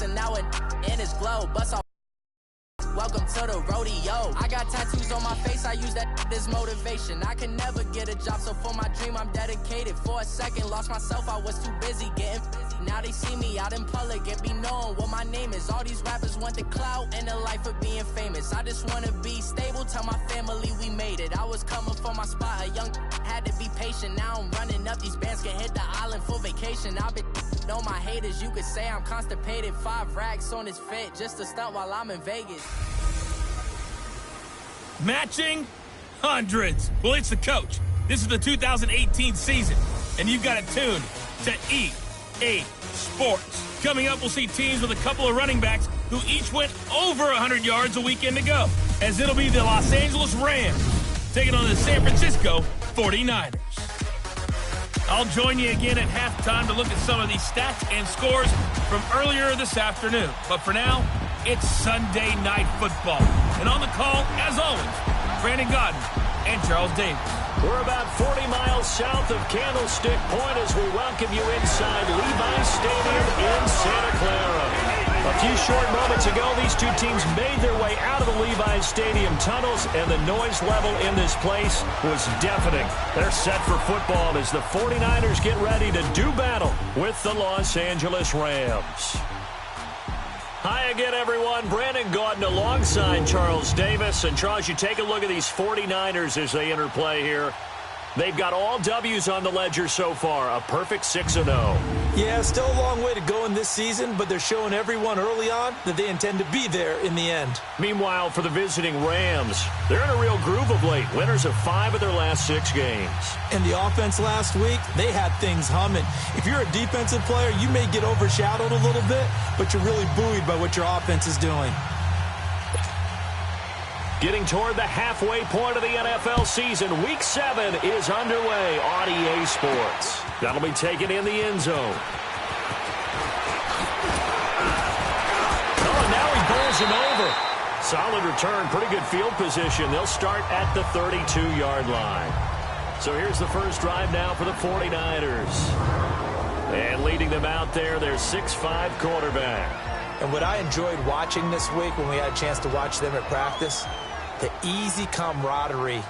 missing out in his glow. Bust off. Welcome to the rodeo. I got tattoos on my face, I use that as motivation. I can never get a job, so for my dream I'm dedicated. For a second, lost myself, I was too busy getting busy. Now they see me out in public and be knowing what my name is. All these rappers want the clout and the life of being famous. I just wanna be stable, tell my family we made it. I was coming for my spot, a young had to be patient. Now I'm running up, these bands can hit the island for vacation. I've been on my haters, you could say I'm constipated. 5 racks on his fit, just to stunt while I'm in Vegas. Matching hundreds. Well, it's the coach. This is the 2018 season, and you've got it tuned to EA Sports. Coming up, we'll see teams with a couple of running backs who each went over 100 yards a weekend ago, as it'll be the Los Angeles Rams taking on the San Francisco 49ers. I'll join you again at halftime to look at some of these stats and scores from earlier this afternoon. But for now, it's Sunday Night Football. And on the call, as always, Brandon Gaudin and Charles Davis. We're about 40 miles south of Candlestick Point as we welcome you inside Levi's Stadium in Santa Clara. A few short moments ago, these two teams made their way out of the Levi's Stadium tunnels, and the noise level in this place was deafening. They're set for football as the 49ers get ready to do battle with the Los Angeles Rams. Hi again, everyone. Brandon Gaudin alongside Charles Davis. And, Charles, you take a look at these 49ers as they interplay here. They've got all W's on the ledger so far, a perfect 6-0. Yeah, still a long way to go in this season, but they're showing everyone early on that they intend to be there in the end. Meanwhile, for the visiting Rams, they're in a real groove of late. Winners of 5 of their last 6 games. And the offense last week, they had things humming. If you're a defensive player, you may get overshadowed a little bit, but you're really buoyed by what your offense is doing. Getting toward the halfway point of the NFL season, Week 7 is underway on EA Sports. That'll be taken in the end zone. Oh, and now he bowls him over. Solid return, pretty good field position. They'll start at the 32-yard line. So here's the first drive now for the 49ers. And leading them out there, their 6'5" quarterback. And what I enjoyed watching this week when we had a chance to watch them at practice, the easy camaraderie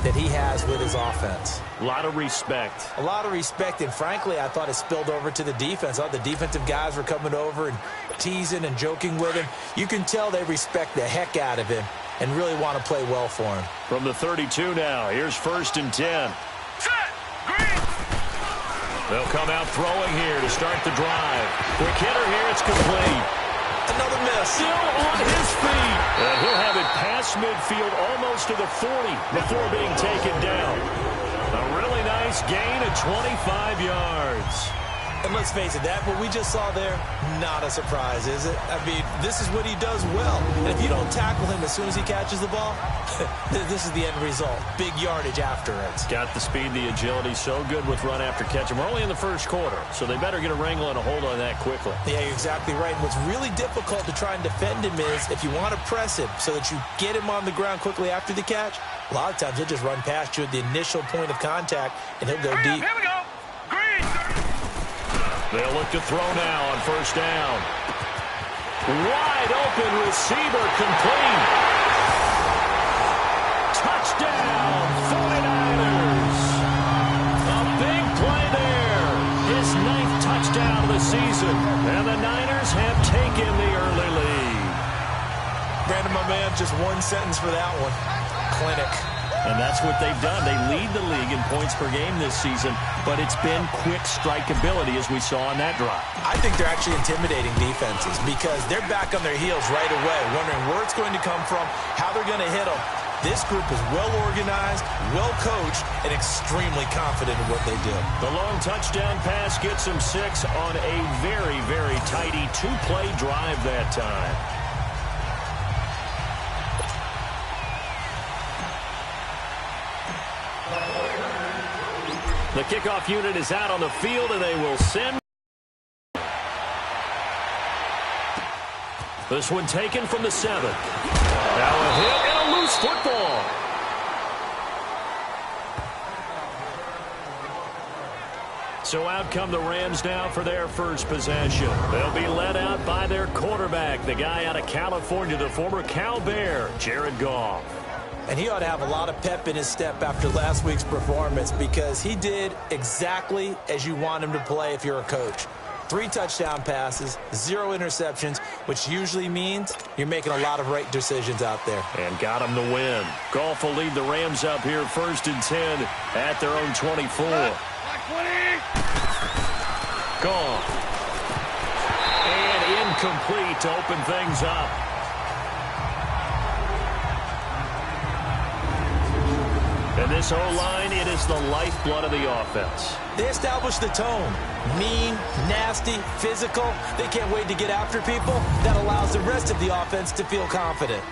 that he has with his offense. A lot of respect. A lot of respect, and frankly, I thought it spilled over to the defense. I thought the defensive guys were coming over and teasing and joking with him. You can tell they respect the heck out of him and really want to play well for him. From the 32 now, here's 1st and 10. Set, green. They'll come out throwing here to start the drive. Quick hitter here, it's complete. Another miss. Still on his feet. And he'll have it past midfield almost to the 40 before being taken down. A really nice gain of 25 yards. And let's face it, that what we just saw there, not a surprise, is it? I mean, this is what he does well. And if you don't tackle him as soon as he catches the ball, this is the end result. Big yardage after it. Got the speed, the agility, so good with run after catch. And we're only in the first quarter, so they better get a wrangle and a hold on that quickly. Yeah, you're exactly right. And what's really difficult to try and defend him is if you want to press him so that you get him on the ground quickly after the catch, a lot of times he'll just run past you at the initial point of contact, and he'll go deep. Here we go. Green. They'll look to throw now on 1st down. Wide open receiver complete. Touchdown, 49ers. A big play there. His 9th touchdown of the season. And the Niners have taken the early lead. Brandon, my man, just one sentence for that one. Clinic. And that's what they've done. They lead the league in points per game this season, but it's been quick strikeability as we saw on that drive. I think they're actually intimidating defenses because they're back on their heels right away, wondering where it's going to come from, how they're going to hit them. This group is well organized, well coached, and extremely confident in what they do. The long touchdown pass gets them 6 on a very, very tidy 2-play drive that time. The kickoff unit is out on the field, and they will send. This one taken from the 7. Now a hit and a loose football. So out come the Rams now for their first possession. They'll be led out by the their quarterback, the guy out of California, the former Cal Bear, Jared Goff. And he ought to have a lot of pep in his step after last week's performance because he did exactly as you want him to play if you're a coach. 3 touchdown passes, 0 interceptions, which usually means you're making a lot of right decisions out there. And got him to win. Goff will lead the Rams up here 1st and 10 at their own 24. Goff. And incomplete to open things up. And this O-line, it is the lifeblood of the offense. They establish the tone. Mean, nasty, physical. They can't wait to get after people. That allows the rest of the offense to feel confident.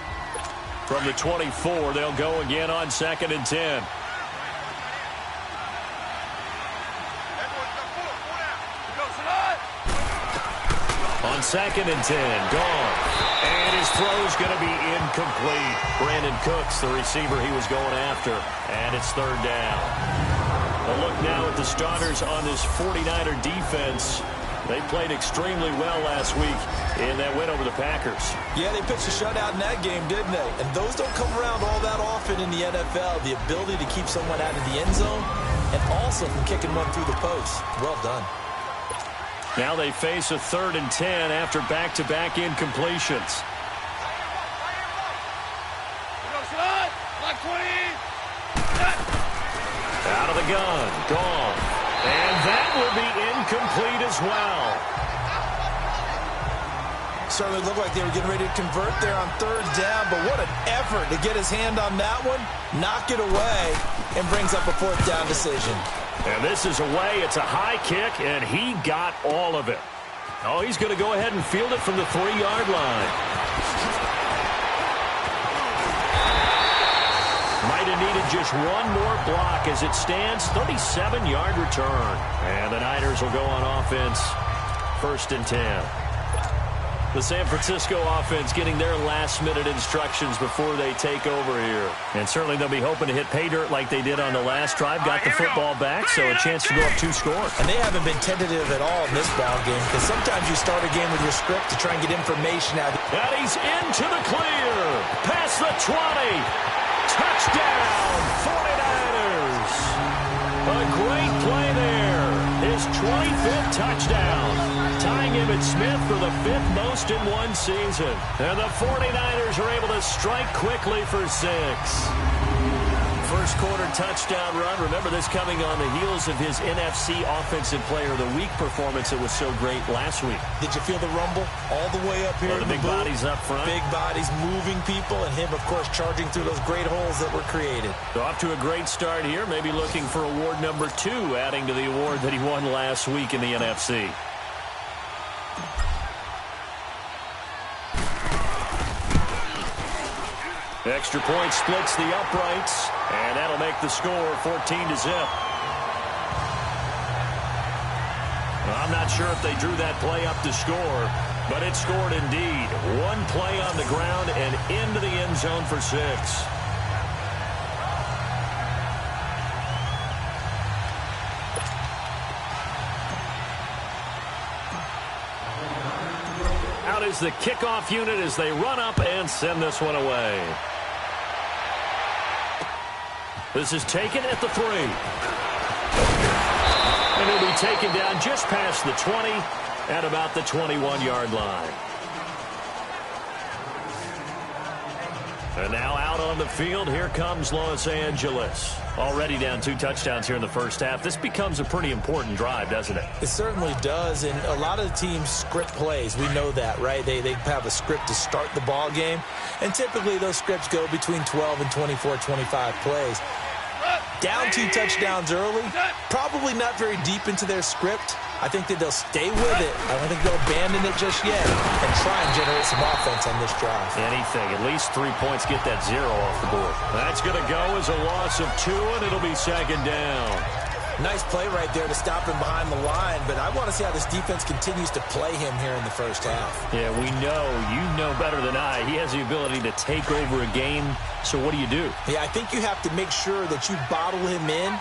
From the 24, they'll go again on 2nd and 10. On 2nd and 10, Goff. And his throw's going to be incomplete. Brandon Cooks, the receiver he was going after. And it's 3rd down. A look now at the starters on this 49er defense. They played extremely well last week in that win over the Packers. Yeah, they pitched a shutout in that game, didn't they? And those don't come around all that often in the NFL. The ability to keep someone out of the end zone and also from kicking one through the post. Well done. Now they face a 3rd and 10 after back-to-back incompletions. Out of the gun, gone. And that will be incomplete as well. Certainly looked like they were getting ready to convert there on 3rd down, but what an effort to get his hand on that one, knock it away, and brings up a 4th down decision. And this is away. It's a high kick, and he got all of it. Oh, he's going to go ahead and field it from the 3-yard line. Might have needed just one more block as it stands. 37-yard return. And the Niners will go on offense. 1st and 10. The San Francisco offense getting their last-minute instructions before they take over here. And certainly they'll be hoping to hit pay dirt like they did on the last drive. Got the football back, so a chance to go up 2 scores. And they haven't been tentative at all in this ball game because sometimes you start a game with your script to try and get information out. And he's into the clear. Past the 20. Touchdown, 49ers. A great play there. His 25th touchdown. Tying Emmitt Smith for the 5th most in one season. And the 49ers are able to strike quickly for 6. First quarter touchdown run. Remember this coming on the heels of his NFC Offensive Player of the Week performance that was so great last week. Did you feel the rumble all the way up here? The big bodies up front. Big bodies moving people, and him, of course, charging through those great holes that were created. So off to a great start here. Maybe looking for award number 2, adding to the award that he won last week in the NFC. Extra point splits the uprights, and that'll make the score 14-0. I'm not sure if they drew that play up to score, but it scored indeed. One play on the ground and into the end zone for 6. Out is the kickoff unit as they run up and send this one away. This is taken at the 3. And it'll be taken down just past the 20 at about the 21-yard line. And now out on the field, here comes Los Angeles. Already down 2 touchdowns here in the first half. This becomes a pretty important drive, doesn't it? It certainly does, and a lot of the teams script plays. We know that, right? They have a script to start the ball game, and typically those scripts go between 12 and 24, 25 plays. Down 2 touchdowns early, probably not very deep into their script. I think that they'll stay with it. I don't think they'll abandon it just yet and try and generate some offense on this drive. Anything. At least 3 points, get that 0 off the board. That's going to go as a loss of 2, and it'll be 2nd down. Nice play right there to stop him behind the line, but I want to see how this defense continues to play him here in the first half. Yeah, we know. You know better than I. He has the ability to take over a game, so what do you do? Yeah, I think you have to make sure that you bottle him in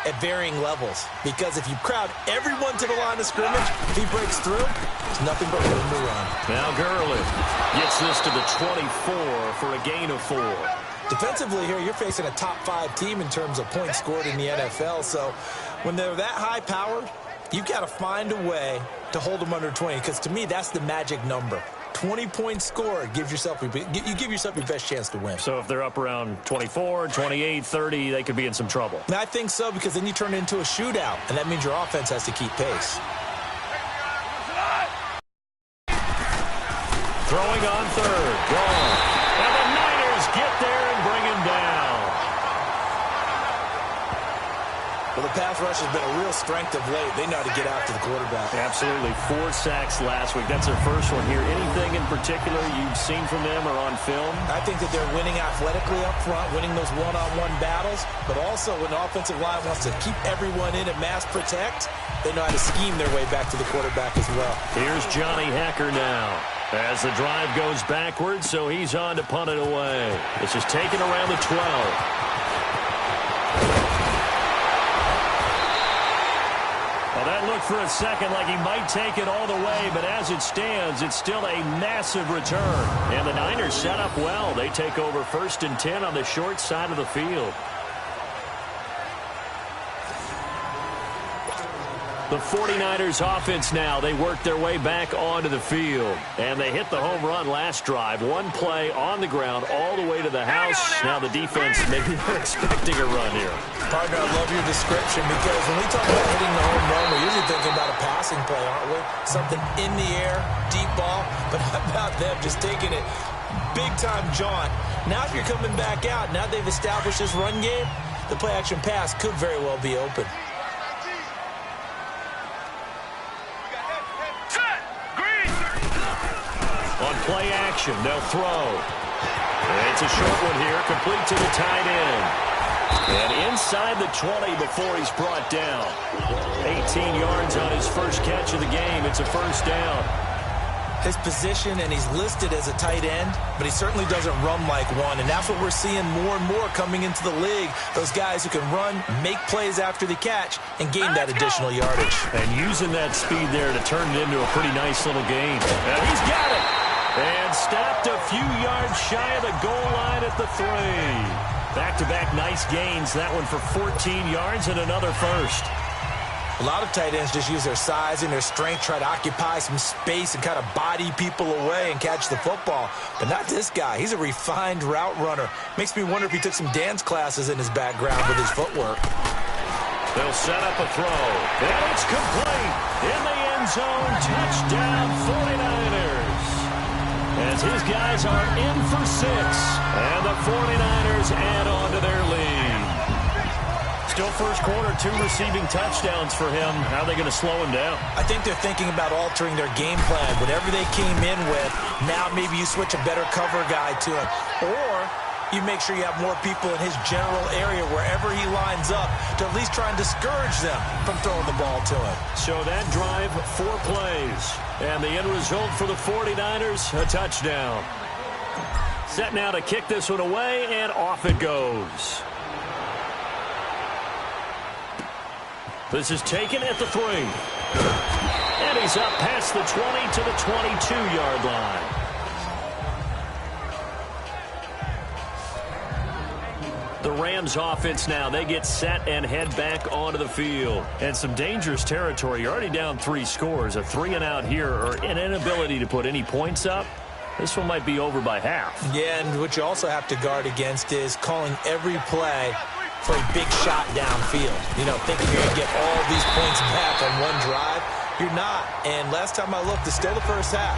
at varying levels. Because if you crowd everyone to the line of scrimmage, if he breaks through, there's nothing but room to run. Now Gurley gets this to the 24 for a gain of 4. Defensively here, you're facing a top 5 team in terms of points scored in the NFL. So when they're that high-powered, you've got to find a way to hold them under 20. Because to me, that's the magic number. 20 points scored gives yourself you give yourself your best chance to win. So if they're up around 24, 28, 30, they could be in some trouble. And I think so, because then you turn it into a shootout, and that means your offense has to keep pace. Throwing on third. Gone. And the Niners get there and bring him down. Well, the pass rush has been a real strength of late. They know how to get after the quarterback. Absolutely. 4 sacks last week. That's their first one here. Anything in particular you've seen from them or on film? I think that they're winning athletically up front, winning those one-on-one battles, but also when the offensive line wants to keep everyone in and mass protect, they know how to scheme their way back to the quarterback as well. Here's Johnny Hekker now as the drive goes backwards, so he's on to punt it away. This is taken around the 12. Well, that looked for a second like he might take it all the way, but as it stands, it's still a massive return. And the Niners set up well. They take over 1st and 10 on the short side of the field. The 49ers offense now, they work their way back onto the field. And they hit the home run last drive. One play on the ground all the way to the house. Now the defense, maybe they're expecting a run here. Partner, I love your description, because when we talk about hitting the home run, we're usually thinking about a passing play, aren't we? Something in the air, deep ball. But how about them just taking it big-time jaunt? Now if you're coming back out, now they've established this run game, the play-action pass could very well be open. On play action, they'll throw. It's a short one here, complete to the tight end. And inside the 20 before he's brought down. 18 yards on his first catch of the game. It's a first down. His position, and he's listed as a tight end, but he certainly doesn't run like one, and that's what we're seeing more and more coming into the league. Those guys who can run, make plays after the catch, and gain that additional yardage. And using that speed there to turn it into a pretty nice little game. And he's got it. And stopped a few yards shy of the goal line at the 3. Back-to-back nice gains. That one for 14 yards and another first. A lot of tight ends just use their size and their strength, try to occupy some space and kind of body people away and catch the football. But not this guy. He's a refined route runner. Makes me wonder if he took some dance classes in his background with his footwork. They'll set up a throw. And it's complete. In the end zone. Touchdown 49ers. As his guys are in for 6. And the 49ers add on to their lead. Still first quarter, 2 receiving touchdowns for him. How are they going to slow him down? I think they're thinking about altering their game plan. Whatever they came in with, now maybe you switch a better cover guy to him. Or you make sure you have more people in his general area wherever he lines up to at least try and discourage them from throwing the ball to him. So that drive, 4 plays. And the end result for the 49ers, a touchdown. Set now to kick this one away, and off it goes. This is taken at the 3. And he's up past the 20 to the 22-yard line. The Rams offense now, they get set and head back onto the field. And some dangerous territory. You're already down 3 scores. A 3-and-out here, or an inability to put any points up. This one might be over by half. Yeah, and what you also have to guard against is calling every play for a big shot downfield. You know, thinking you're going to get all these points back on one drive. You're not. And last time I looked, it's still the first half.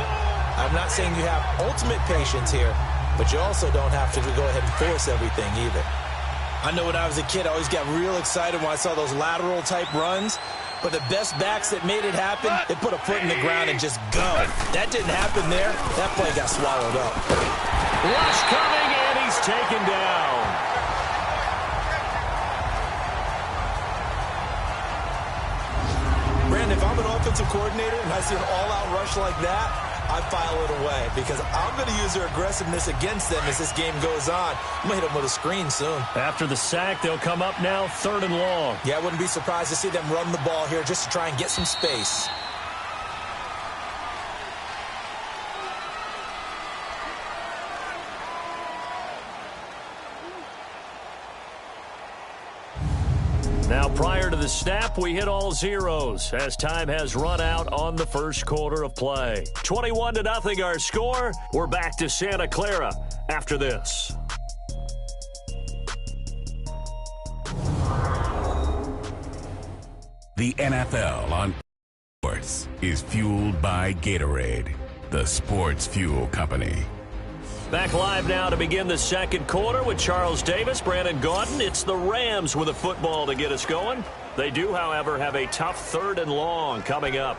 I'm not saying you have ultimate patience here, but you also don't have to go ahead and force everything either. I know when I was a kid, I always got real excited when I saw those lateral-type runs. But the best backs that made it happen, they put a foot in the ground and just go. That didn't happen there. That play got swallowed up. Rush coming, and he's taken down. Brandon, if I'm an offensive coordinator and I see an all-out rush like that, I file it away because I'm going to use their aggressiveness against them as this game goes on. I'm going to hit them with a screen soon. After the sack, they'll come up now 3rd and long. Yeah, I wouldn't be surprised to see them run the ball here just to try and get some space. Now, prior to the snap, we hit all zeros as time has run out on the first quarter of play. 21-0 our score. We're back to Santa Clara after this. The NFL on Sports is fueled by Gatorade, the sports fuel company. Back live now to begin the second quarter with Charles Davis, Brandon Gaudin. It's the Rams with a football to get us going. They do, however, have a tough 3rd and long coming up.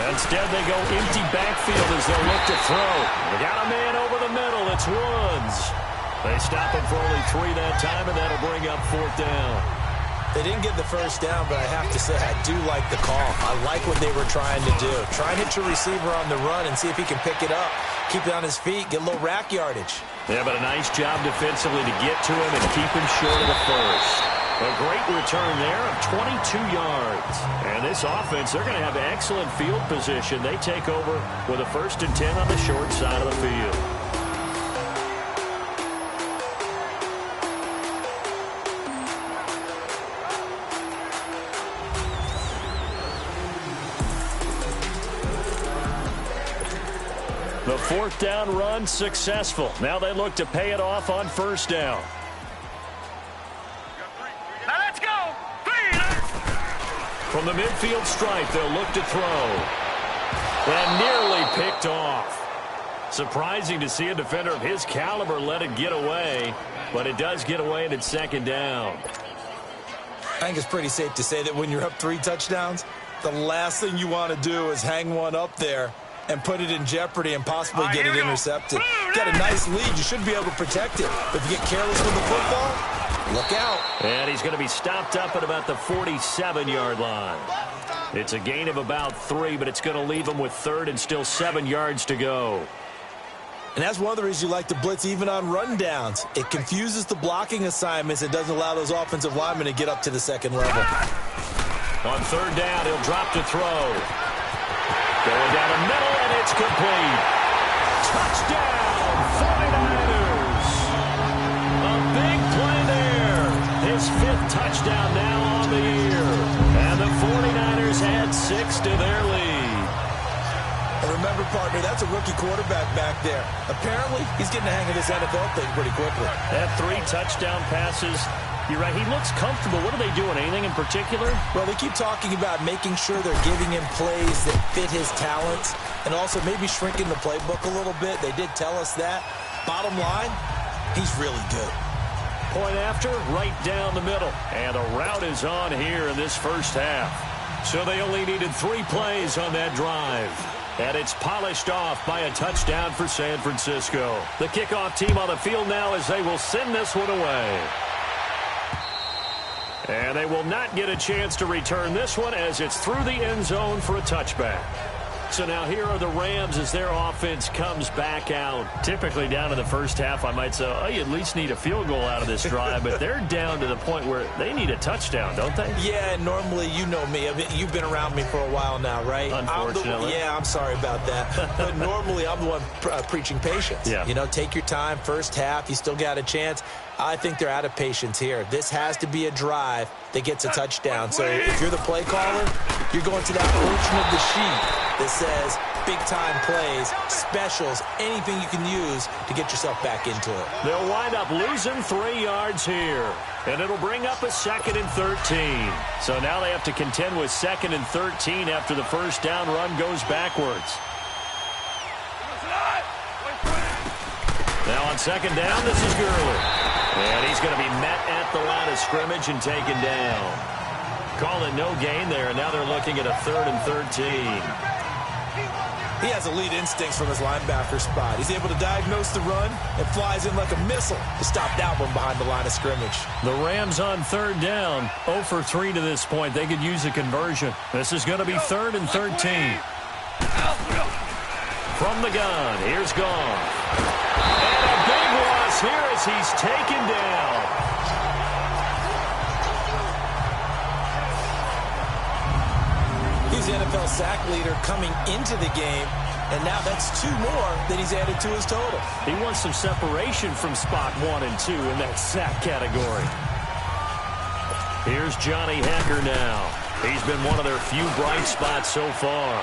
Instead, they go empty backfield as they look to throw. They got a man over the middle. It's Woods. They stop him for only 3 that time, and that'll bring up 4th down. They didn't get the first down, but I have to say I do like the call. I like what they were trying to do. Try and hit your receiver on the run and see if he can pick it up. Keep it on his feet, get a little rack yardage. Yeah, but a nice job defensively to get to him and keep him short of the first. A great return there of 22 yards. And this offense, they're going to have excellent field position. They take over with a 1st and 10 on the short side of the field. The 4th down run successful. Now they look to pay it off on 1st down. Now let's go. From the midfield stripe, they'll look to throw. And nearly picked off. Surprising to see a defender of his caliber let it get away, but it does get away and it's 2nd down. I think it's pretty safe to say that when you're up 3 touchdowns, the last thing you want to do is hang one up there and put it in jeopardy and possibly get it intercepted. Got a nice lead. You should be able to protect it. But if you get careless with the football, look out. And he's going to be stopped up at about the 47-yard line. It's a gain of about 3, but it's going to leave him with 3rd and still 7 yards to go. And that's one of the reasons you like to blitz even on rundowns. It confuses the blocking assignments. It doesn't allow those offensive linemen to get up to the 2nd level. On 3rd down, he'll drop to throw. Going down the middle, and it's complete. Touchdown, 49ers. A big play there. His 5th touchdown now on the year. And the 49ers add 6 to their lead. And remember, partner, that's a rookie quarterback back there. Apparently, he's getting the hang of this NFL thing pretty quickly. That 3 touchdown passes. You're right. He looks comfortable. What are they doing? Anything in particular? Well, they keep talking about making sure they're giving him plays that fit his talents and also maybe shrinking the playbook a little bit. They did tell us that. Bottom line, he's really good. Point after, right down the middle. And a route is on here in this first half. So they only needed 3 plays on that drive. And it's polished off by a touchdown for San Francisco. The kickoff team on the field now as they will send this one away. And they will not get a chance to return this one as it's through the end zone for a touchback. So now here are the Rams as their offense comes back out. Typically down in the first half, I might say, oh, you at least need a field goal out of this drive. But they're down to the point where they need a touchdown, don't they? Yeah, normally, you know me. I mean, you've been around me for a while now, right? Unfortunately. I'm sorry about that. But normally, I'm the one preaching patience. Yeah. You know, take your time. First half, you still got a chance. I think they're out of patience here. This has to be a drive that gets a touchdown. So if you're the play caller, you're going to that portion of the sheet that says big-time plays, specials, anything you can use to get yourself back into it. They'll wind up losing 3 yards here, and it'll bring up a 2nd and 13. So now they have to contend with 2nd and 13 after the first down run goes backwards. Now on 2nd down, this is Gurley. And he's going to be met at the line of scrimmage and taken down. Calling no gain there, and now they're looking at a 3rd and 13. He has elite instincts from his linebacker spot. He's able to diagnose the run and flies in like a missile to stop that one behind the line of scrimmage. The Rams on third down, 0 for 3 to this point. They could use a conversion. This is going to be 3rd and 13. From the gun, here's Goff. And a big loss here as he's taken down. He's the NFL sack leader coming into the game, and now that's 2 more that he's added to his total. He wants some separation from spot 1 and 2 in that sack category. Here's Johnny Hekker now. He's been one of their few bright spots so far.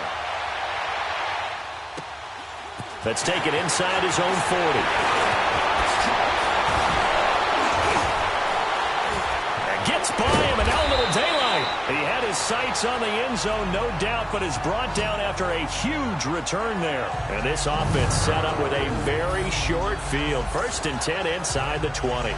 That's taken inside his own 40. And gets by him, and now a little daylight. He had his sights on the end zone, no doubt, but is brought down after a huge return there. And this offense set up with a very short field. 1st and 10 inside the 20.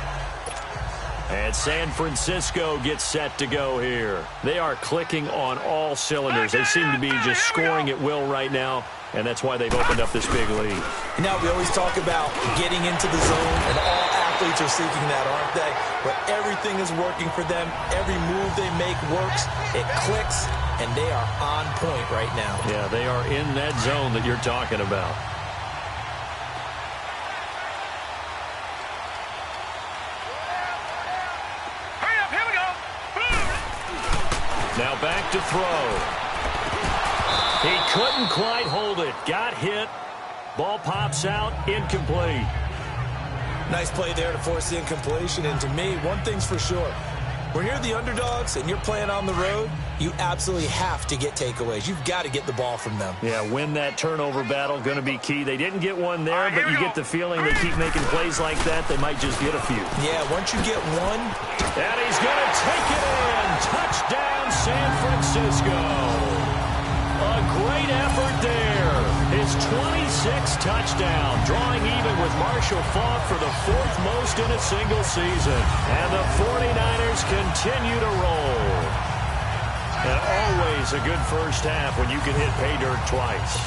And San Francisco gets set to go here. They are clicking on all cylinders. They seem to be just scoring at will right now, and that's why they've opened up this big lead. Now, we always talk about getting into the zone, and all athletes are seeking that, aren't they? Where everything is working for them. Every move they make works. It clicks, and they are on point right now. Yeah, they are in that zone that you're talking about. Now back to throw. He couldn't quite hold it. Got hit. Ball pops out. Incomplete. Nice play there to force the incompletion. And to me, one thing's for sure. When you're the underdogs and you're playing on the road, you absolutely have to get takeaways. You've got to get the ball from them. Yeah, win that turnover battle. Going to be key. They didn't get one there, but you get the feeling they keep making plays like that, they might just get a few. Yeah, once you get one. And he's going to take it in. Touchdown, San Francisco. A great effort there. His 26th touchdown, drawing even with Marshall Faulk for the 4th most in a single season. And the 49ers continue to roll. And always a good first half when you can hit pay dirt twice.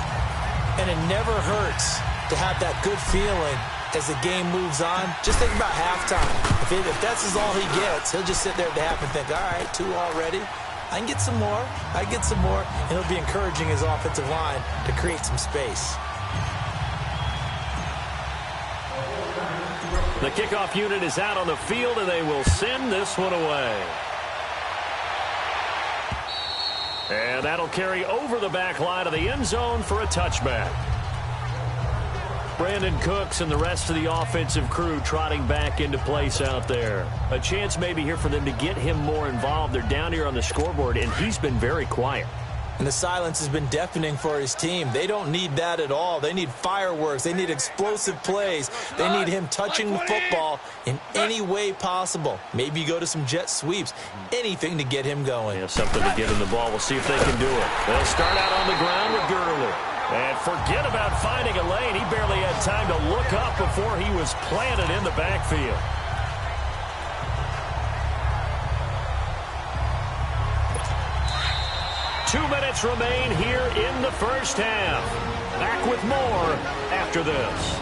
And it never hurts to have that good feeling as the game moves on. Just think about halftime. If that's all he gets, he'll just sit there at the half and think, all right, 2 already. I can get some more. I get some more. And he'll be encouraging his offensive line to create some space. The kickoff unit is out on the field, and they will send this one away. And that'll carry over the back line of the end zone for a touchback. Brandon Cooks and the rest of the offensive crew trotting back into place out there. A chance maybe here for them to get him more involved. They're down here on the scoreboard, and he's been very quiet. And the silence has been deafening for his team. They don't need that at all. They need fireworks. They need explosive plays. They need him touching the football in any way possible. Maybe you go to some jet sweeps. Anything to get him going. Yeah, something to get him the ball. We'll see if they can do it. They'll start out on the ground with Gurley. And forget about finding a lane. He barely had time to look up before he was planted in the backfield. Two minutes remain here in the first half. Back with more after this.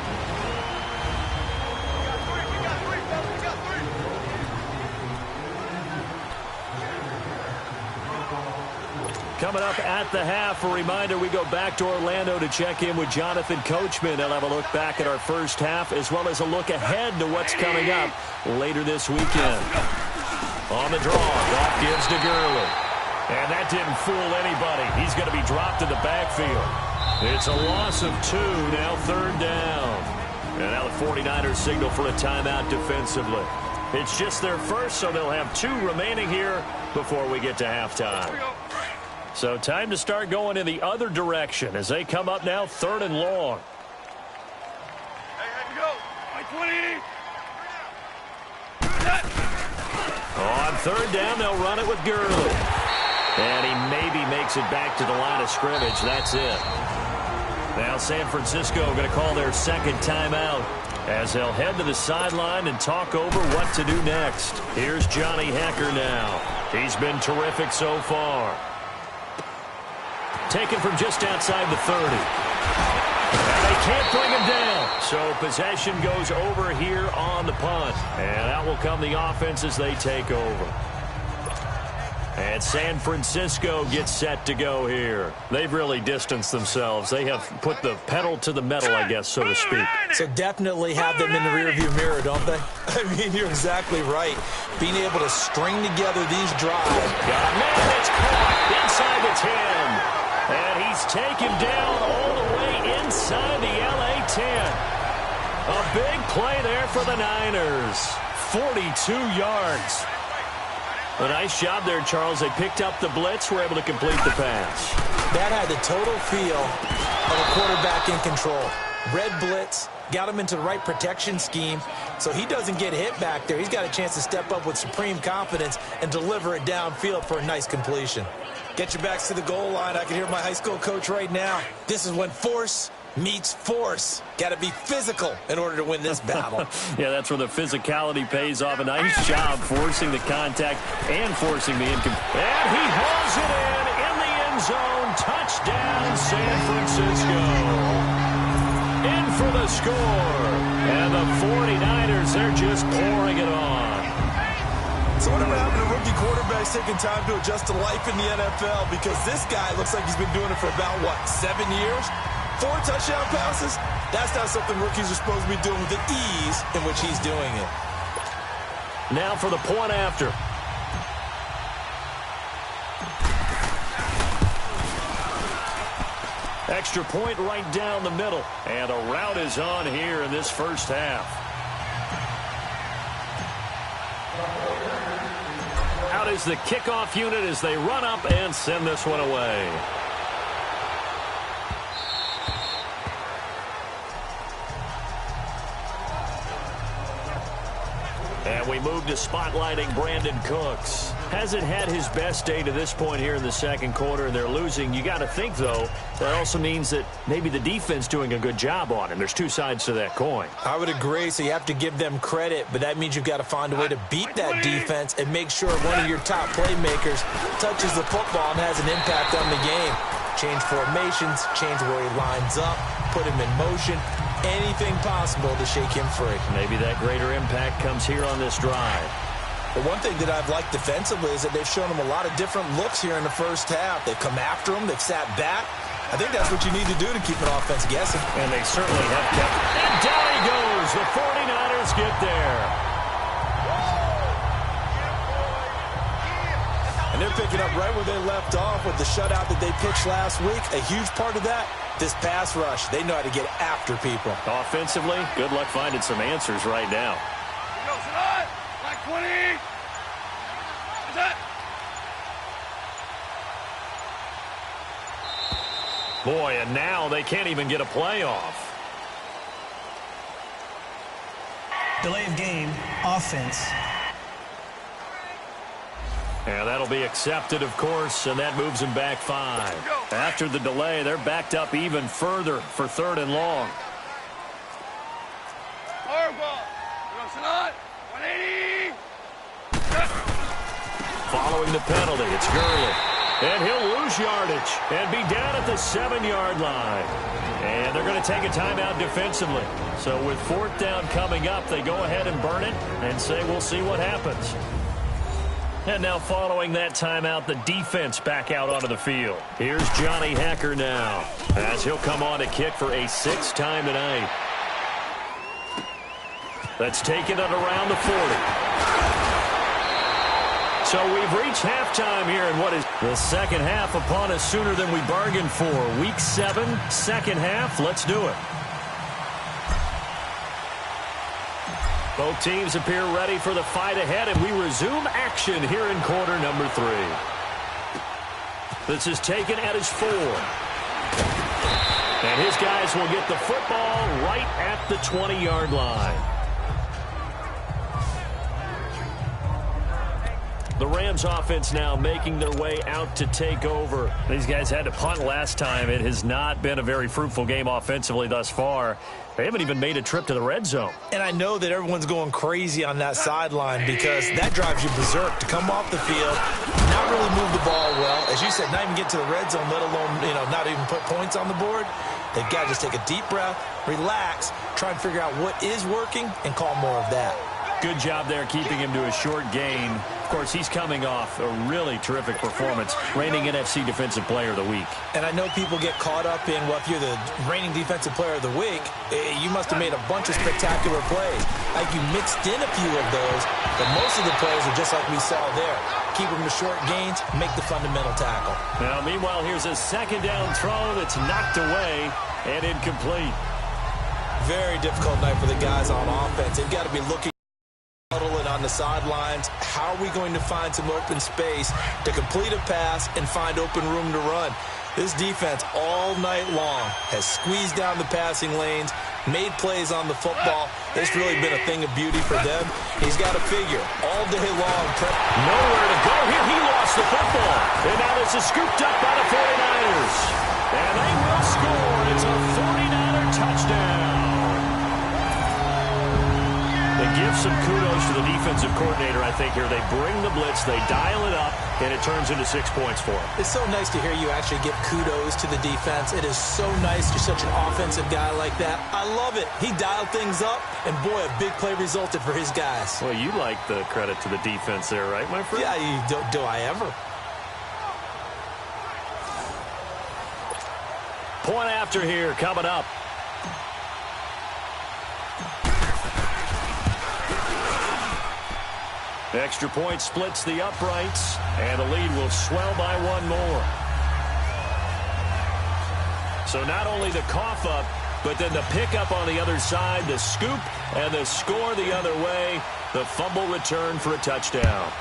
Coming up at the half, a reminder, we go back to Orlando to check in with Jonathan Coachman. They'll have a look back at our first half as well as a look ahead to what's coming up later this weekend. On the draw, Goff gives to Gurley. And that didn't fool anybody. He's going to be dropped in the backfield. It's a loss of 2, now 3rd down. And now the 49ers signal for a timeout defensively. It's just their first, so they'll have 2 remaining here before we get to halftime. So time to start going in the other direction as they come up now 3rd and long. Hey, go. My 20. On 3rd down, they'll run it with Gurley. And he maybe makes it back to the line of scrimmage. That's it. Now San Francisco going to call their 2nd timeout as they'll head to the sideline and talk over what to do next. Here's Johnny Hekker now. He's been terrific so far. Taken from just outside the 30. can't bring him down. So possession goes over here on the punt. And out will come the offense as they take over. And San Francisco gets set to go here. They've really distanced themselves. They have put the pedal to the metal, I guess, so to speak. So definitely have them in the rearview mirror, don't they? I mean, you're exactly right. Being able to string together these drives. Got a man that's caught inside the 10. And he's taken down all the way inside the LA 10. A big play there for the Niners. 42 yards. A nice job there, Charles. They picked up the blitz, were able to complete the pass. That had the total feel of a quarterback in control. Red blitz, got him into the right protection scheme, so he doesn't get hit back there. He's got a chance to step up with supreme confidence and deliver it downfield for a nice completion. Get your backs to the goal line. I can hear my high school coach right now. This is when force meets force. Got to be physical in order to win this battle. Yeah, that's where the physicality pays off. A nice job forcing the contact and forcing the incomplete. And he hauls it in the end zone. Touchdown, San Francisco. In for the score. And the 49ers, they're just pouring it on. So whatever happened to rookie quarterbacks taking time to adjust to life in the NFL? Because this guy looks like he's been doing it for about, 7 years? 4 touchdown passes? That's not something rookies are supposed to be doing with the ease in which he's doing it. Now for the point after. Extra point right down the middle. And a rout is on here in this first half. Out is the kickoff unit as they run up and send this one away. And we move to spotlighting Brandon Cooks. Hasn't had his best day to this point here in the second quarter, and they're losing. You got to think, though, that also means that maybe the defense doing a good job on him. There's two sides to that coin. I would agree, so you have to give them credit, but that means you've got to find a way to beat that defense and make sure one of your top playmakers touches the football and has an impact on the game. Change formations, change where he lines up, put him in motion. Anything possible to shake him free. Maybe that greater impact comes here on this drive. But one thing that I've liked defensively is that they've shown him a lot of different looks here in the first half. They've come after him. They've sat back. I think that's what you need to do to keep an offense guessing. And they certainly have kept. And down he goes. The 49ers get there. And they're picking up right where they left off with the shutout that they pitched last week. A huge part of that, this pass rush. They know how to get after people. Offensively, good luck finding some answers right now. Black 20. Is that? Boy, and now they can't even get a play off. Delay of game, offense. And that'll be accepted, of course, and that moves them back 5. After the delay, they're backed up even further for 3rd and long. Following the penalty, it's Gurley. And he'll lose yardage and be down at the 7-yard line. And they're going to take a timeout defensively. So with 4th down coming up, they go ahead and burn it and say we'll see what happens. And now following that timeout, the defense back out onto the field. Here's Johnny Hekker now as he'll come on to kick for a 6th time tonight. Let's take it at around the 40. So we've reached halftime here in what is the second half upon us sooner than we bargained for. Week 7, second half. Let's do it. Both teams appear ready for the fight ahead, and we resume action here in quarter number 3. This is taken at his 4. And his guys will get the football right at the 20-yard line. The Rams offense now making their way out to take over. These guys had to punt last time. It has not been a very fruitful game offensively thus far. They haven't even made a trip to the red zone. And I know that everyone's going crazy on that sideline because that drives you berserk to come off the field, not really move the ball well. As you said, not even get to the red zone, let alone, not even put points on the board. They've got to just take a deep breath, relax, try and figure out what is working, and call more of that. Good job there keeping him to a short gain. Of course, he's coming off a really terrific performance, reigning NFC Defensive Player of the Week. And I know people get caught up in, well, if you're the reigning Defensive Player of the Week, you must have made a bunch of spectacular plays. Like you mixed in a few of those, but most of the plays are just like we saw there. Keep them to short gains, make the fundamental tackle. Now, meanwhile, here's a second down throw that's knocked away and incomplete. Very difficult night for the guys on offense. They've got to be looking and on the sidelines. How are we going to find some open space to complete a pass and find open room to run? This defense all night long has squeezed down the passing lanes, made plays on the football. It's really been a thing of beauty for them. He's got to figure all day long. Nowhere to go here. He lost the football. And now this is scooped up by the 49ers. And they will score. It's a 49er touchdown. They give some kudos to the defensive coordinator, I think, here. They bring the blitz, they dial it up, and it turns into 6 points for them. It's so nice to hear you actually give kudos to the defense. It is so nice. You're such an offensive guy like that. I love it. He dialed things up, and boy, a big play resulted for his guys. Well, you like the credit to the defense there, right, my friend? Yeah, do I ever? Point after here coming up. Extra point splits the uprights, and the lead will swell by one more. So not only the cough up, but then the pickup on the other side, the scoop, and the score the other way. The fumble return for a touchdown.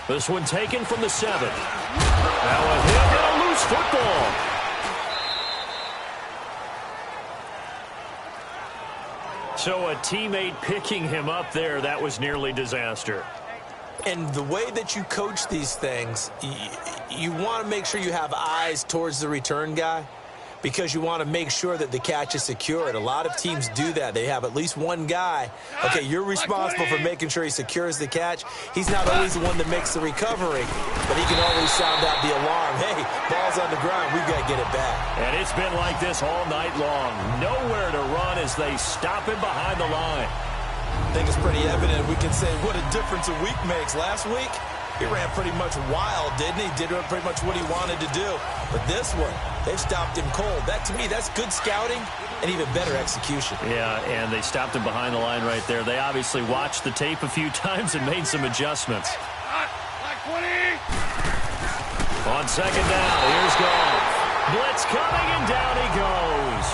This one taken from the 7. Now a hit and a loose football. So a teammate picking him up there, that was nearly disaster. And the way that you coach these things, you want to make sure you have eyes towards the return guy because you want to make sure that the catch is secured. A lot of teams do that. They have at least one guy. Okay, you're responsible for making sure he secures the catch. He's not always the one that makes the recovery, but he can always sound out the alarm. Hey, ball's on the ground. We've got to get it back. And it's been like this all night long. Nowhere to run as they stop him behind the line. I think it's pretty evident. We can say what a difference a week makes. Last week, he ran pretty much wild, didn't he? Did pretty much what he wanted to do. But this one, they've stopped him cold. That, to me, that's good scouting and even better execution. Yeah, and they stopped him behind the line right there. They obviously watched the tape a few times and made some adjustments. Like 20. On second down, here's Goff. Blitz coming, and down he goes.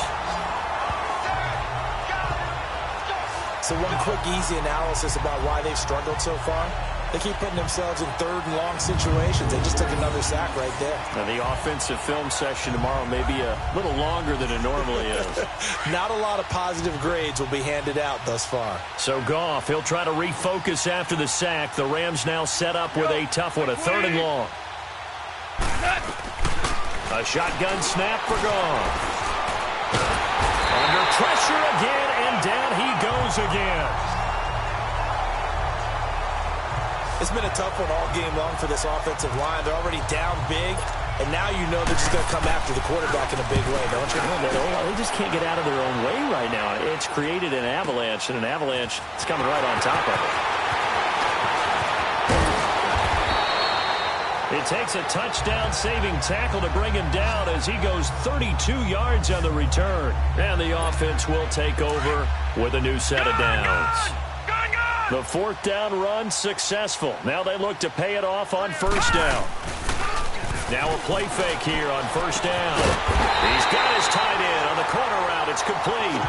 So one quick, easy analysis about why they've struggled so far. They keep putting themselves in third and long situations. They just took another sack right there. Now, the offensive film session tomorrow may be a little longer than it normally is. Not a lot of positive grades will be handed out thus far. So Goff, he'll try to refocus after the sack. The Rams now set up with a tough one, a 3rd and long. A shotgun snap for Goff. Under pressure again, and down he goes again. It's been a tough one all game long for this offensive line. They're already down big, and now you know they're just going to come after the quarterback in a big way, don't you? They just can't get out of their own way right now. It's created an avalanche, and an avalanche is coming right on top of it. It takes a touchdown-saving tackle to bring him down as he goes 32 yards on the return. And the offense will take over with a new set of downs. The 4th down run successful. Now they look to pay it off on 1st down. Now a play fake here on 1st down. He's got his tight end on the corner route. It's complete.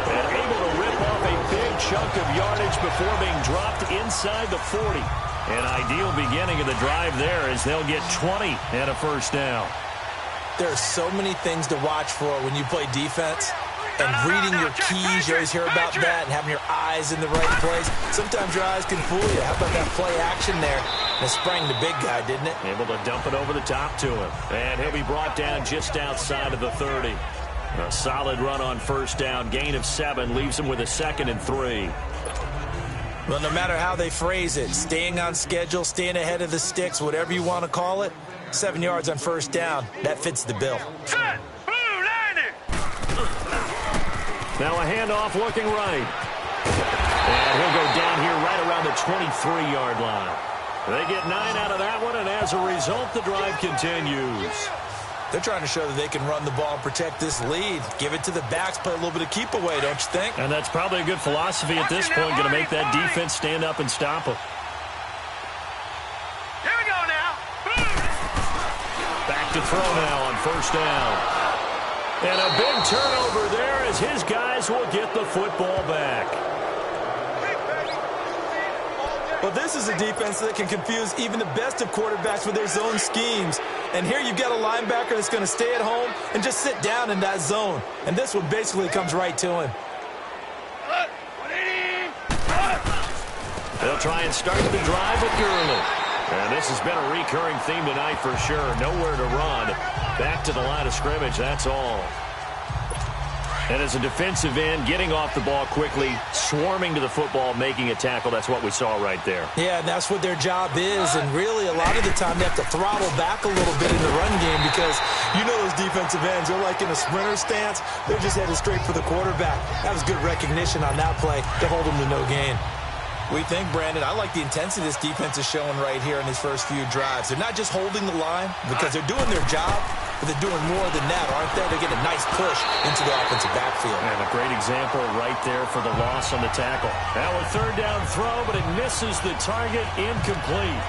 And able to rip off a big chunk of yardage before being dropped inside the 40. An ideal beginning of the drive there as they'll get 20 and a 1st down. There are so many things to watch for when you play defense. And reading your keys, you always hear about that, and having your eyes in the right place. Sometimes your eyes can fool you. How about that play action there? And it sprang the big guy, didn't it? Able to dump it over the top to him. And he'll be brought down just outside of the 30. A solid run on 1st down. Gain of 7 leaves him with a 2nd and 3. Well, no matter how they phrase it, staying on schedule, staying ahead of the sticks, whatever you want to call it, 7 yards on first down. That fits the bill. Set. Blue, landing. Now a handoff looking right. And he'll go down here right around the 23-yard line. They get 9 out of that one, and as a result, the drive continues. They're trying to show that they can run the ball and protect this lead. Give it to the backs, play a little bit of keep away, don't you think? And that's probably a good philosophy at this point, going to make that defense stand up and stop them. Here we go now. Back to throw now on first down. And a big turnover there as his guys will get the football back. Well, this is a defense that can confuse even the best of quarterbacks with their zone schemes. And here you've got a linebacker that's going to stay at home and just sit down in that zone. And this one basically comes right to him. They'll try and start the drive with Gurley. And this has been a recurring theme tonight for sure. Nowhere to run. Back to the line of scrimmage, that's all. And as a defensive end, getting off the ball quickly, swarming to the football, making a tackle, that's what we saw right there. Yeah, and that's what their job is. And really, a lot of the time, they have to throttle back a little bit in the run game because you know those defensive ends, they're like in a sprinter stance. They're just headed straight for the quarterback. That was good recognition on that play to hold them to no gain. We think, Brandon, I like the intensity this defense is showing right here in these first few drives. They're not just holding the line because they're doing their job, but they're doing more than that, aren't they? They're getting a nice push into the offensive backfield. And a great example right there for the loss on the tackle. Now a third down throw, but it misses the target, incomplete.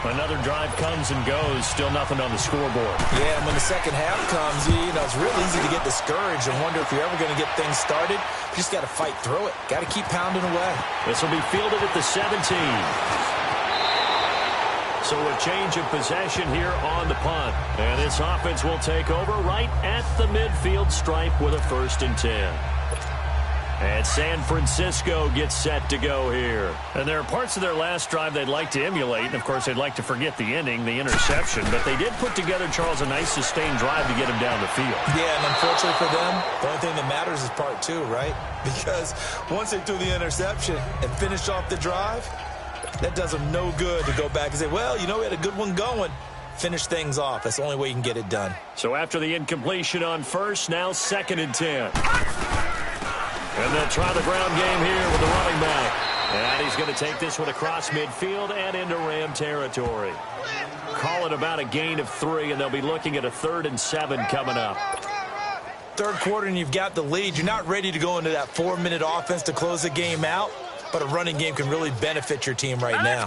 Another drive comes and goes, still nothing on the scoreboard. Yeah, and when the second half comes, you know, it's real easy to get discouraged and wonder if you're ever going to get things started. You just got to fight through it. Got to keep pounding away. This will be fielded at the 17. So a change of possession here on the punt. And this offense will take over right at the midfield stripe with a 1st and 10. And San Francisco gets set to go here. And there are parts of their last drive they'd like to emulate. And, of course, they'd like to forget the ending, the interception. But they did put together, Charles, a nice sustained drive to get him down the field. Yeah, and unfortunately for them, the only thing that matters is part 2, right? Because once they threw the interception and finished off the drive, that does them no good to go back and say, well, you know, we had a good one going. Finish things off. That's the only way you can get it done. So after the incompletion on first, now 2nd and 10. And they'll try the ground game here with the running back. And he's going to take this one across midfield and into Ram territory. Call it about a gain of 3, and they'll be looking at a 3rd and 7 coming up. Third quarter, and you've got the lead. You're not ready to go into that 4-minute offense to close the game out, but a running game can really benefit your team right now.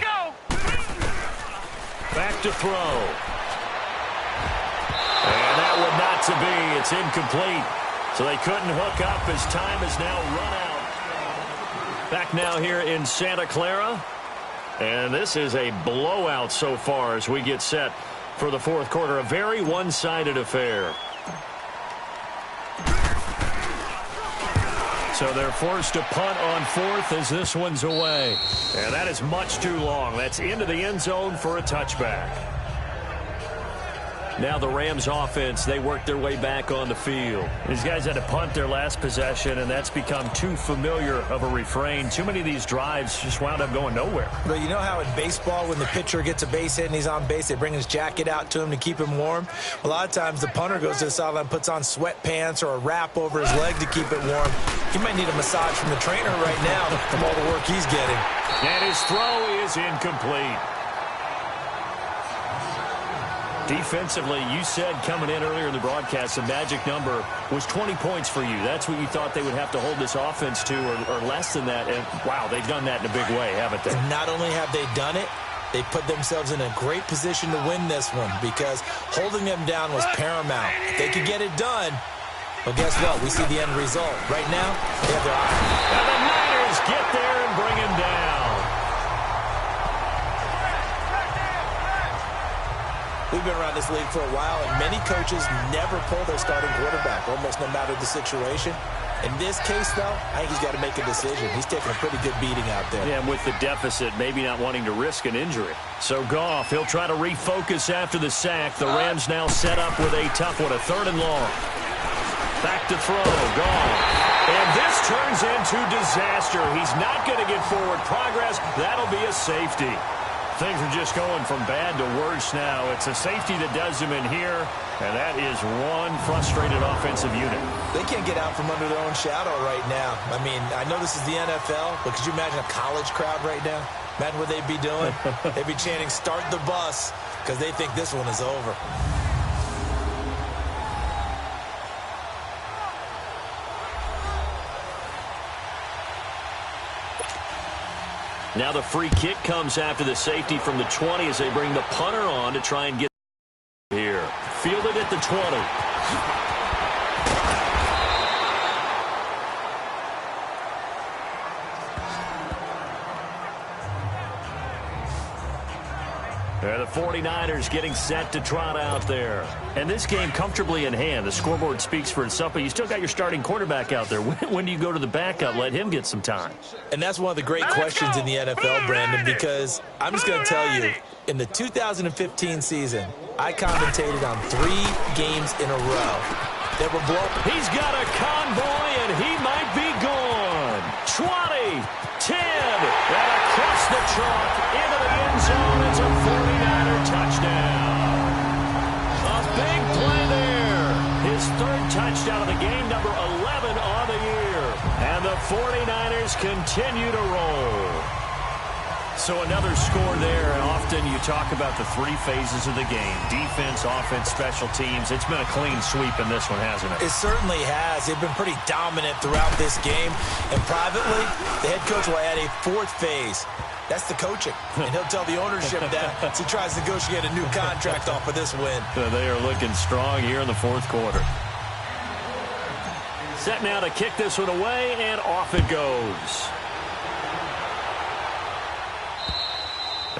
Back to throw. And that one not to be. It's incomplete. So they couldn't hook up as time has now run out. Back now here in Santa Clara. And this is a blowout so far as we get set for the 4th quarter. A very one-sided affair. So they're forced to punt on 4th as this one's away. And that is much too long. That's into the end zone for a touchback. Now the Rams offense, they work their way back on the field. These guys had to punt their last possession, and that's become too familiar of a refrain. Too many of these drives just wound up going nowhere. But you know how in baseball, when the pitcher gets a base hit and he's on base, they bring his jacket out to him to keep him warm? A lot of times the punter goes to the sideline, puts on sweatpants or a wrap over his leg to keep it warm. He might need a massage from the trainer right now from all the work he's getting. And his throw is incomplete. Defensively, you said coming in earlier in the broadcast, the magic number was 20 points for you. That's what you thought they would have to hold this offense to, or less than that. And, wow, they've done that in a big way, haven't they? And not only have they done it, they put themselves in a great position to win this one because holding them down was paramount. If they could get it done, well, guess what? We see the end result. Right now, they have their eye. And the Niners get there and bring him down. We've been around this league for a while, and many coaches never pull their starting quarterback, almost no matter the situation. In this case, though, I think he's got to make a decision. He's taking a pretty good beating out there. Yeah, and with the deficit, maybe not wanting to risk an injury. So Goff, he'll try to refocus after the sack. The Rams now set up with a tough one, a 3rd and long. Back to throw, Goff. And this turns into disaster. He's not going to get forward progress. That'll be a safety. Things are just going from bad to worse now. It's a safety that does him in here, and that is one frustrated offensive unit. They can't get out from under their own shadow right now. I mean, I know this is the NFL, but could you imagine a college crowd right now? Imagine what they'd be doing. They'd be chanting, "Start the bus," because they think this one is over. Now the free kick comes after the safety from the 20 as they bring the punter on to try and get here. Fielded at the 20. The 49ers getting set to trot out there. And this game comfortably in hand. The scoreboard speaks for itself, but you still got your starting quarterback out there. When do you go to the backup? Let him get some time. And that's one of the great questions in the NFL, Brandon, because I'm just going to tell you, in the 2015 season, I commentated on 3 games in a row that were blown. He's got a convoy, and he might be gone. 20, 10, and across the chalk into the end zone. It's a 49er touchdown. A big play there. His 3rd touchdown of the game, number 11 on the year. And the 49ers continue to roll. So another score there, and often you talk about the 3 phases of the game. Defense, offense, special teams. It's been a clean sweep in this one, hasn't it? It certainly has. They've been pretty dominant throughout this game. And privately, the head coach will add a 4th phase. That's the coaching. And he'll tell the ownership that as he tries to negotiate a new contract off of this win. They are looking strong here in the 4th quarter. Set now to kick this one away, and off it goes.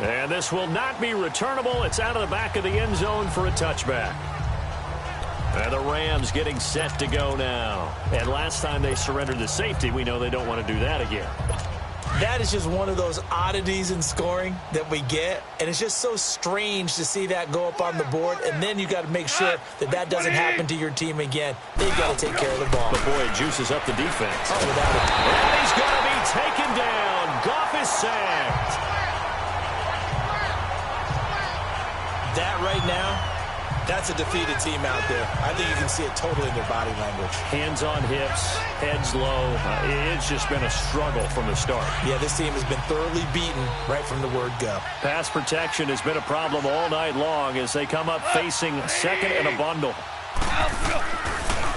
And this will not be returnable. It's out of the back of the end zone for a touchback. And the Rams getting set to go now. And last time they surrendered the safety, we know they don't want to do that again. That is just one of those oddities in scoring that we get. And it's just so strange to see that go up on the board. And then you got to make sure that that doesn't happen to your team again. They've got to take care of the ball. But, boy, it juices up the defense. Oh, without it. And he's going to be taken down. Goff is sacked. That right now, that's a defeated team out there. I think you can see it totally in their body language. Hands on hips, heads low. It's just been a struggle from the start. Yeah, this team has been thoroughly beaten right from the word go. Pass protection has been a problem all night long as they come up facing second and a bundle.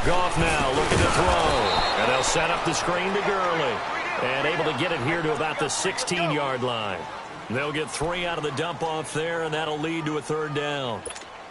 Goff now looking to throw. And they'll set up the screen to Gurley. And able to get it here to about the 16-yard line. They'll get 3 out of the dump-off there, and that'll lead to a 3rd down.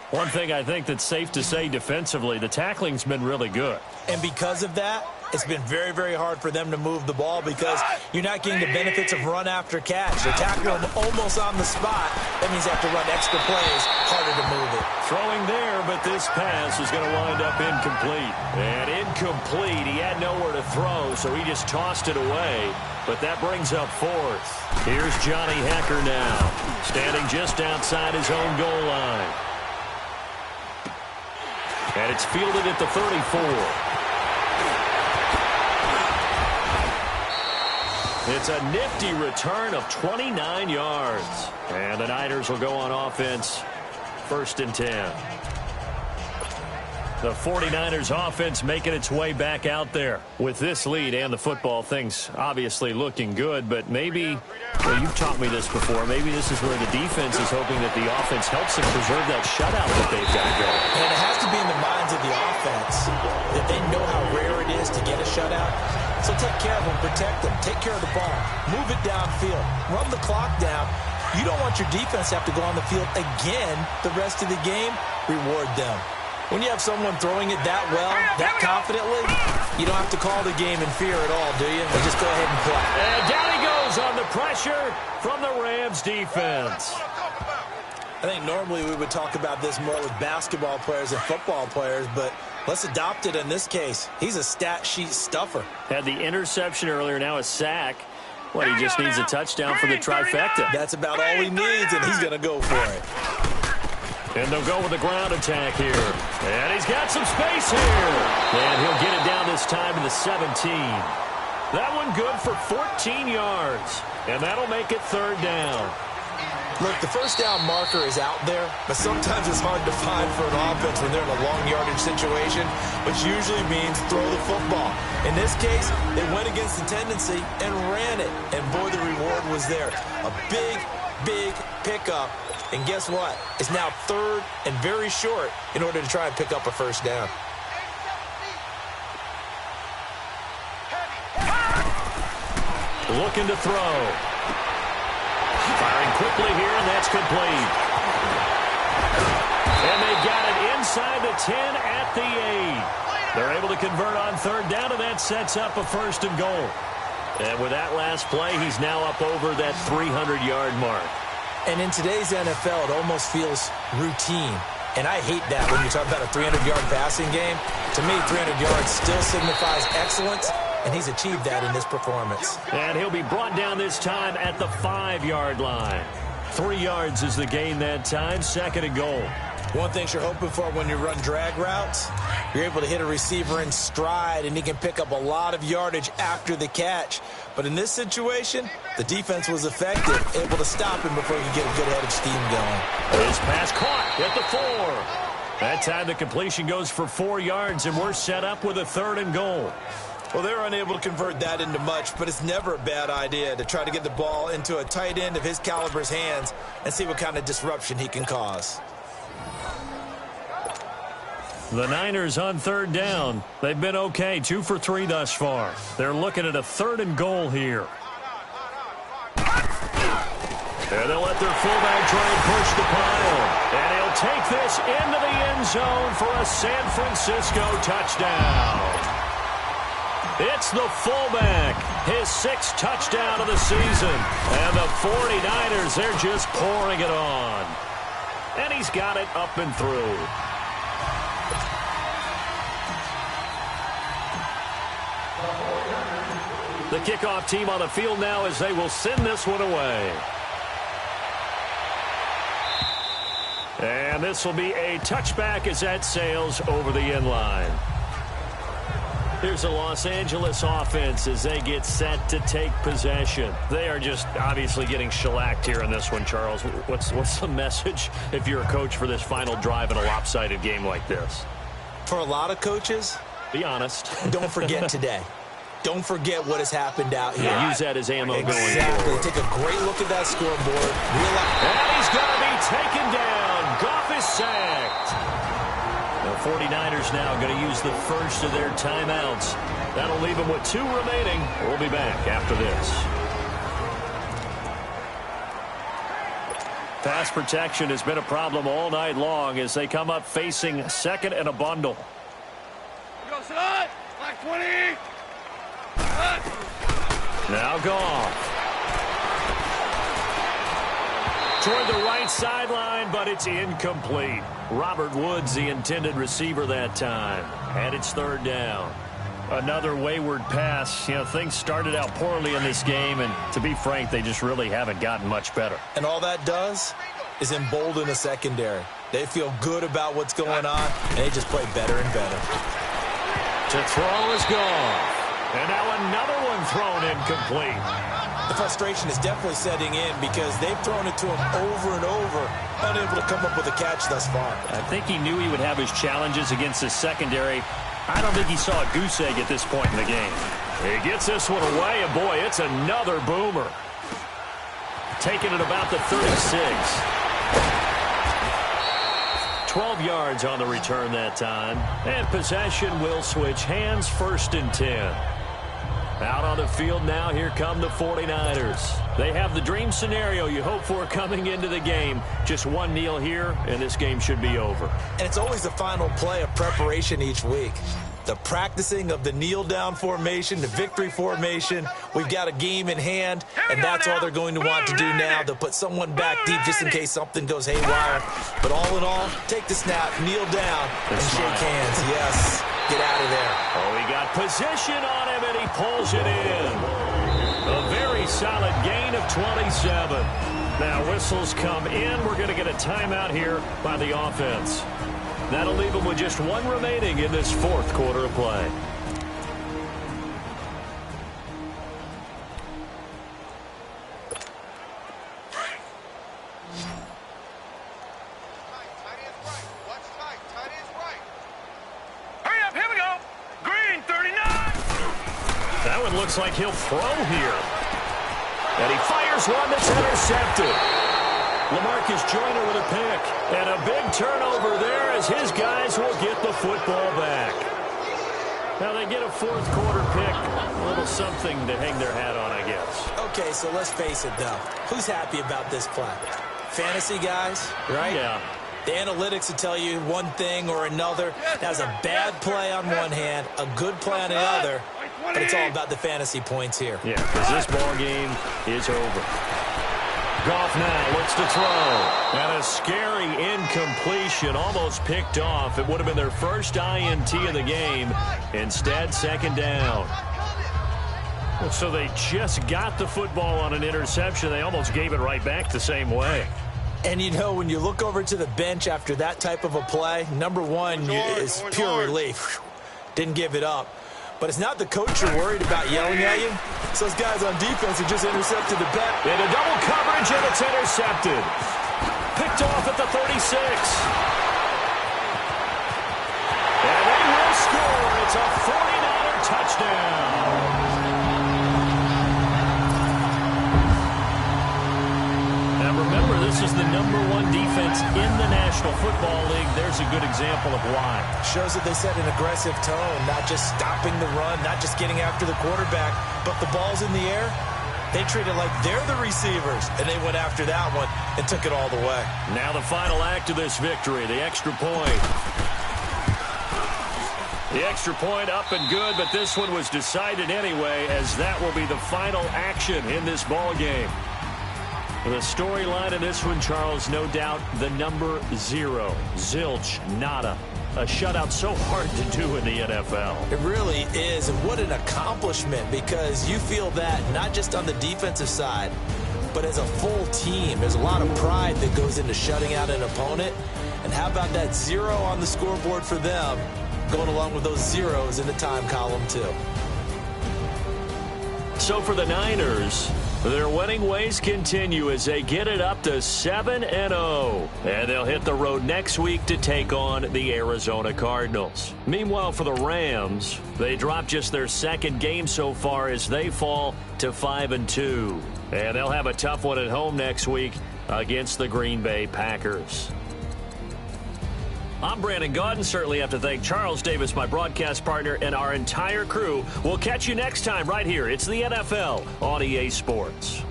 One thing I think that's safe to say defensively, the tackling's been really good. And because of that, it's been very, very hard for them to move the ball because you're not getting the benefits of run after catch. They tackle them almost on the spot. That means they have to run extra plays, harder to move it. Throwing there, but this pass is going to wind up incomplete. And incomplete. He had nowhere to throw, so he just tossed it away. But that brings up 4th. Here's Johnny Hekker now, standing just outside his own goal line. And it's fielded at the 34. It's a nifty return of 29 yards. And the Niners will go on offense, 1st and 10. The 49ers offense making its way back out there. With this lead and the football, things obviously looking good, but maybe, well, you've taught me this before, maybe this is where the defense is hoping that the offense helps them preserve that shutout that they've got going. And it has to be in the minds of the offense that they know how rare it is to get a shutout. So take care of them, protect them, take care of the ball, move it downfield, run the clock down. You don't want your defense to have to go on the field again the rest of the game. Reward them. When you have someone throwing it that well, that confidently, you don't have to call the game in fear at all, do you? You just go ahead and play. And down he goes on the pressure from the Rams defense. I think normally we would talk about this more with basketball players and football players, but let's adopt it in this case. He's a stat sheet stuffer. Had the interception earlier, now a sack. Well, he just needs a touchdown for the trifecta. That's about all he needs, and he's going to go for it. And they'll go with the ground attack here. And he's got some space here. And he'll get it down this time to the 17. That one good for 14 yards. And that'll make it 3rd down. Look, the first down marker is out there, but sometimes it's hard to find for an offense when they're in a long yardage situation, which usually means throw the football. In this case, they went against the tendency and ran it, and boy, the reward was there. A big, big pickup, and guess what? It's now third and very short in order to try and pick up a first down. Looking to throw. Firing quickly here, and that's complete. And they got it inside the 10 at the 8. They're able to convert on third down, and that sets up a first and goal. And with that last play, he's now up over that 300-yard mark. And in today's NFL, it almost feels routine. And I hate that when you talk about a 300-yard passing game. To me, 300 yards still signifies excellence, and he's achieved that in this performance. And he'll be brought down this time at the 5-yard line. 3 yards is the gain that time, second and goal. One thing you're hoping for when you run drag routes, you're able to hit a receiver in stride, and he can pick up a lot of yardage after the catch. But in this situation, the defense was effective, able to stop him before he could get a good head of steam going. His pass caught at the 4. That time the completion goes for 4 yards, and we're set up with a third and goal. Well, they're unable to convert that into much, but it's never a bad idea to try to get the ball into a tight end of his caliber's hands and see what kind of disruption he can cause. The Niners on third down. They've been okay, 2 for 3 thus far. They're looking at a third and goal here. And they'll let their fullback try and push the pile. And he'll take this into the end zone for a San Francisco touchdown. It's the fullback, his 6th touchdown of the season. And the 49ers, they're just pouring it on. And he's got it up and through. The kickoff team on the field now as they will send this one away. And this will be a touchback as that sails over the end line. Here's the Los Angeles offense as they get set to take possession. They are just obviously getting shellacked here in this one, Charles. What's the message if you're a coach for this final drive in a lopsided game like this? For a lot of coaches, be honest. Don't forget today. Don't forget what has happened out here. Use that as ammo going forward. Exactly. Take a great look at that scoreboard. And he's going to be taken down. Goff is sacked. The 49ers now going to use the first of their timeouts. That'll leave them with 2 remaining. We'll be back after this. Pass protection has been a problem all night long as they come up facing second and a bundle. Go, son! Black 20! Now Goff. Toward the right sideline, but it's incomplete. Robert Woods, the intended receiver that time. And it's third down. Another wayward pass. You know, things started out poorly in this game, and to be frank, they just really haven't gotten much better. And all that does is embolden the secondary. They feel good about what's going on, and they just play better and better. To throw is Goff. And now another one thrown incomplete. The frustration is definitely setting in because they've thrown it to him over and over, unable to come up with a catch thus far. I think he knew he would have his challenges against his secondary. I don't think he saw a goose egg at this point in the game. He gets this one away, and boy, it's another boomer. Taking it about the 36. 12 yards on the return that time. And possession will switch hands, 1st and 10. Out on the field now, here come the 49ers. They have the dream scenario you hope for coming into the game. Just one kneel here, and this game should be over. And it's always the final play of preparation each week. The practicing of the kneel-down formation, the victory formation. We've got a game in hand, and that's all they're going to want to do now. They'll put someone back deep just in case something goes haywire. But all in all, take the snap, kneel down, and shake hands. Yes, get out of there. Oh, he got position on him, and he pulls it in. A very solid gain of 27. Now whistles come in. We're going to get a timeout here by the offense. That'll leave them with just 1 remaining in this 4th quarter of play. go. It looks like he'll throw here. And he fires one that's intercepted. LaMarcus Joyner with a pick. And a big turnover there as his guys will get the football back. Now they get a fourth quarter pick. A little something to hang their hat on, I guess. Okay, so let's face it, though. Who's happy about this play? Fantasy guys, right? Yeah. The analytics will tell you one thing or another. That was a bad play on one hand, a good play on the other, but it's all about the fantasy points here. Yeah, because this ball game is over. Goff now looks to throw. And a scary incompletion, almost picked off. It would have been their first INT of the game. Instead, second down. So they just got the football on an interception. They almost gave it right back the same way. And, you know, when you look over to the bench after that type of a play, number one is pure relief. Didn't give it up. But it's not the coach you're worried about yelling at you. It's those guys on defense who just intercepted the pass. Into double coverage, and it's intercepted. Picked off at the 36. And they will score. It's a 49er touchdown. Remember, this is the #1 defense in the National Football League. There's a good example of why. Shows that they set an aggressive tone, not just stopping the run, not just getting after the quarterback, but the ball's in the air. They treat it like they're the receivers, and they went after that one and took it all the way. Now the final act of this victory, the extra point. The extra point up and good, but this one was decided anyway, as that will be the final action in this ball game. The storyline in this one, Charles, no doubt the number 0. Zilch, nada. A shutout so hard to do in the NFL. It really is, and what an accomplishment, because you feel that not just on the defensive side, but as a full team. There's a lot of pride that goes into shutting out an opponent. And how about that 0 on the scoreboard for them, going along with those zeros in the time column, too. So for the Niners, their winning ways continue as they get it up to 7-0. And they'll hit the road next week to take on the Arizona Cardinals. Meanwhile, for the Rams, they drop just their second game so far as they fall to 5-2. And they'll have a tough one at home next week against the Green Bay Packers. I'm Brandon Gaudin. Certainly have to thank Charles Davis, my broadcast partner, and our entire crew. We'll catch you next time right here. It's the NFL on EA Sports.